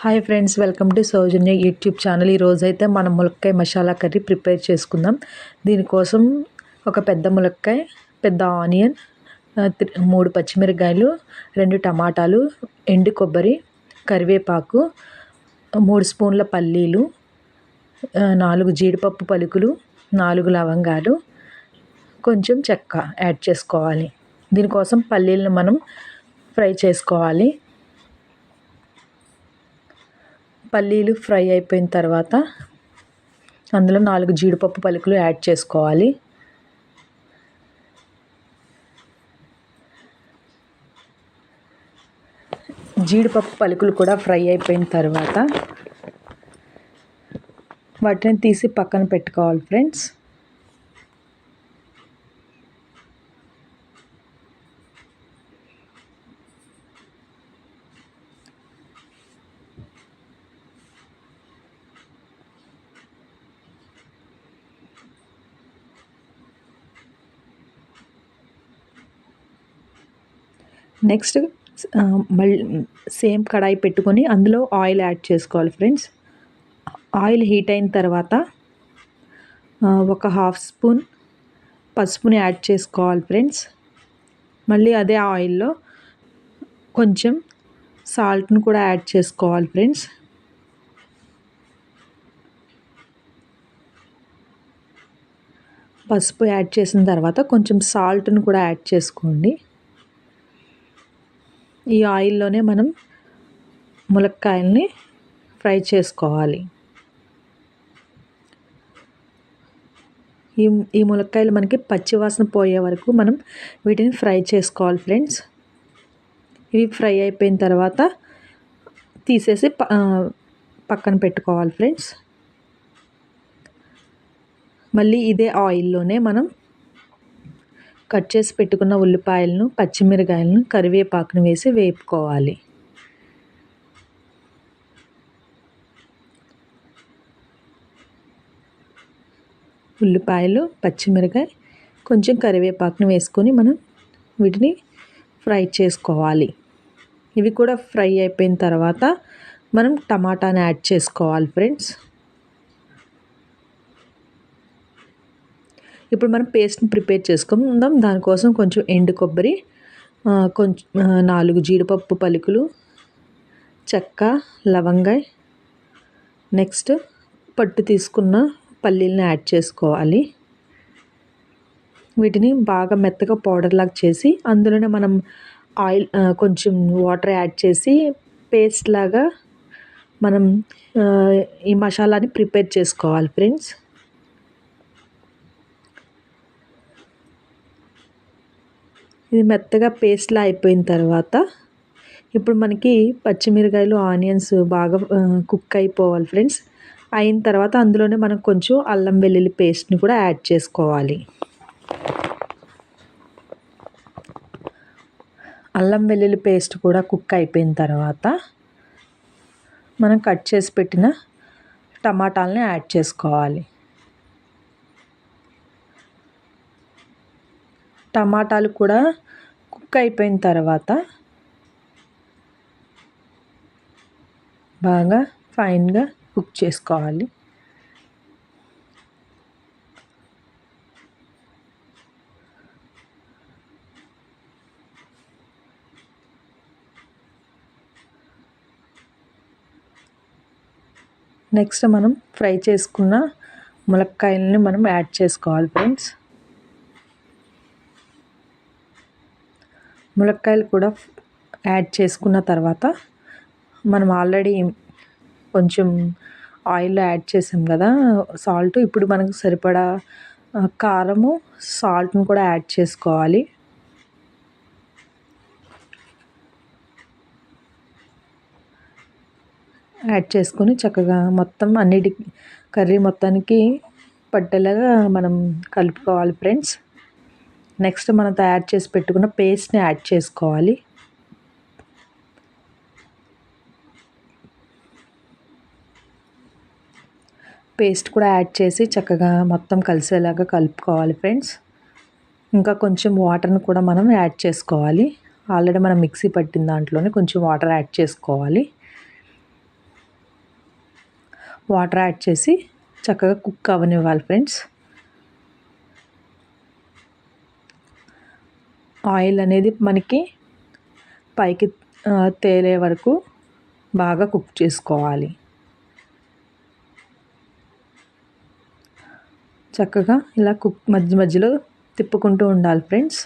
Hi friends, welcome to Soujanya YouTube channel. ఈరోజైతే మనం ములక్కాయ మసాలా కర్రీ ప్రిపేర్ చేసుకుందాం. దీనికోసం ఒక పెద్ద ములక్కాయ, పెద్ద ఆనియన్, 3 పచ్చిమిరకాయలు, 2 టమాటాలు, ఎండు కొబ్బరి, కరివేపాకు, 3 స్పూన్ల పల్లీలు, 4 జీడిపప్పు పలుకులు, 4 లవంగాలు, కొంచెం చెక్క యాడ్ చేసుకోవాలి. దీనికోసం పల్లీలను మనం ఫ్రై చేసుకోవాలి. పల్లీలు ఫ్రై అయిపోయిన తర్వాత అందులో 4 జీడిపప్పు పలుకులు యాడ్ చేసుకోవాలి. జీడిపప్పు పలుకులు కూడా ఫ్రై అయిపోయిన తర్వాత వాటిని తీసి పక్కన పెట్టుకోవాలి ఫ్రెండ్స్. నెక్స్ట్ మళ్ళీ సేమ్ కడాయి పెట్టుకొని అందులో ఆయిల్ యాడ్ చేసుకోవాలి ఫ్రెండ్స్. ఆయిల్ హీట్ అయిన తర్వాత ఒక 1/2 స్పూన్ పసుపుని యాడ్ చేసుకోవాలి ఫ్రెండ్స్. మళ్ళీ అదే ఆయిల్లో కొంచెం సాల్ట్ను కూడా యాడ్ చేసుకోవాలి ఫ్రెండ్స్. పసుపు యాడ్ చేసిన తర్వాత కొంచెం సాల్ట్ను కూడా యాడ్ చేసుకోండి. ఈ ఆయిల్లోనే మనం ములక్కాయల్ని ఫ్రై చేసుకోవాలి. ఈ ములక్కాయలు మనకి పచ్చివాసన పోయే వరకు మనం వీటిని ఫ్రై చేసుకోవాలి ఫ్రెండ్స్. ఇవి ఫ్రై అయిపోయిన తర్వాత తీసేసి పక్కన పెట్టుకోవాలి ఫ్రెండ్స్. మళ్ళీ ఇదే ఆయిల్లోనే మనం కట్ చేసి పెట్టుకున్న ఉల్లిపాయలను, పచ్చిమిరకాయలను, కరివేపాకును వేసి వేపుకోవాలి. ఉల్లిపాయలు, పచ్చిమిరకాయ, కొంచెం కరివేపాకును వేసుకొని మనం వీటిని ఫ్రై చేసుకోవాలి. ఇవి కూడా ఫ్రై అయిపోయిన తర్వాత మనం టమాటాని యాడ్ చేసుకోవాలి ఫ్రెండ్స్. ఇప్పుడు మనం పేస్ట్ని ప్రిపేర్ చేసుకుందాం. దానికోసం కొంచెం ఎండు కొబ్బరి, కొంచెం 4 జీడిపప్పు పలుకులు, చెక్క, లవంగాయ, నెక్స్ట్ పట్టు తీసుకున్న పల్లీలను యాడ్ చేసుకోవాలి. వీటిని బాగా మెత్తగా పౌడర్ లాగా చేసి అందులోనే మనం ఆయిల్ కొంచెం వాటర్ యాడ్ చేసి పేస్ట్ లాగా మనం ఈ మసాలాని ప్రిపేర్ చేసుకోవాలి ఫ్రెండ్స్. ఇది మెత్తగా పేస్ట్లా అయిపోయిన తర్వాత ఇప్పుడు మనకి పచ్చిమిరకాయలు, ఆనియన్స్ బాగా కుక్ అయిపోవాలి ఫ్రెండ్స్. అయిన తర్వాత అందులోనే మనం కొంచెం అల్లం వెల్లుల్లి పేస్ట్ని కూడా యాడ్ చేసుకోవాలి. అల్లం వెల్లుల్లి పేస్ట్ కూడా కుక్ అయిపోయిన తర్వాత మనం కట్ చేసి పెట్టిన టమాటాలని యాడ్ చేసుకోవాలి. టమాటాలు కూడా కుక్ అయిపోయిన తర్వాత బాగా ఫైన్గా కుక్ చేసుకోవాలి. నెక్స్ట్ మనం ఫ్రై చేసుకున్న ములక్కాయలని మనం యాడ్ చేసుకోవాలి ఫ్రెండ్స్. ములక్కాయలు కూడా యాడ్ చేసుకున్న తర్వాత మనం ఆల్రెడీ కొంచెం ఆయిల్లో యాడ్ చేసాం కదా సాల్ట్. ఇప్పుడు మనకు సరిపడా కారము, సాల్ట్ను కూడా యాడ్ చేసుకోవాలి. యాడ్ చేసుకొని చక్కగా మొత్తం కర్రీ మొత్తానికి పట్టేలాగా మనం కలుపుకోవాలి ఫ్రెండ్స్. నెక్స్ట్ మనం తయారు చేసి పెట్టుకున్న పేస్ట్ని యాడ్ చేసుకోవాలి. పేస్ట్ కూడా యాడ్ చేసి చక్కగా మొత్తం కలిసేలాగా కలుపుకోవాలి ఫ్రెండ్స్. ఇంకా కొంచెం వాటర్ని కూడా మనం యాడ్ చేసుకోవాలి. ఆల్రెడీ మనం మిక్సీ పట్టిన దాంట్లోనే కొంచెం వాటర్ యాడ్ చేసుకోవాలి. వాటర్ యాడ్ చేసి చక్కగా కుక్ అవ్వనివ్వాలి ఫ్రెండ్స్. ఆయిల్ అనేది మనకి పైకి తేలే వరకు బాగా కుక్ చేసుకోవాలి. చక్కగా ఇలా మధ్య మధ్యలో తిప్పుకుంటూ ఉండాలి ఫ్రెండ్స్.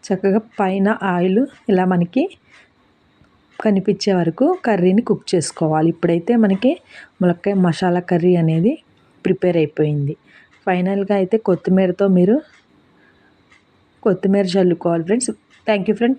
చక్కగా పైన ఆయిల్ ఇలా మనకి కనిపించే వరకు కర్రీని కుక్ చేసుకోవాలి. ఇప్పుడైతే మనకి ములక్కాయ మసాలా కర్రీ అనేది ప్రిపేర్ అయిపోయింది. ఫైనల్గా అయితే కొత్తిమీరతో మీరు కొత్తిమీర చల్లుకోవాలి ఫ్రెండ్స్. Thank you friend.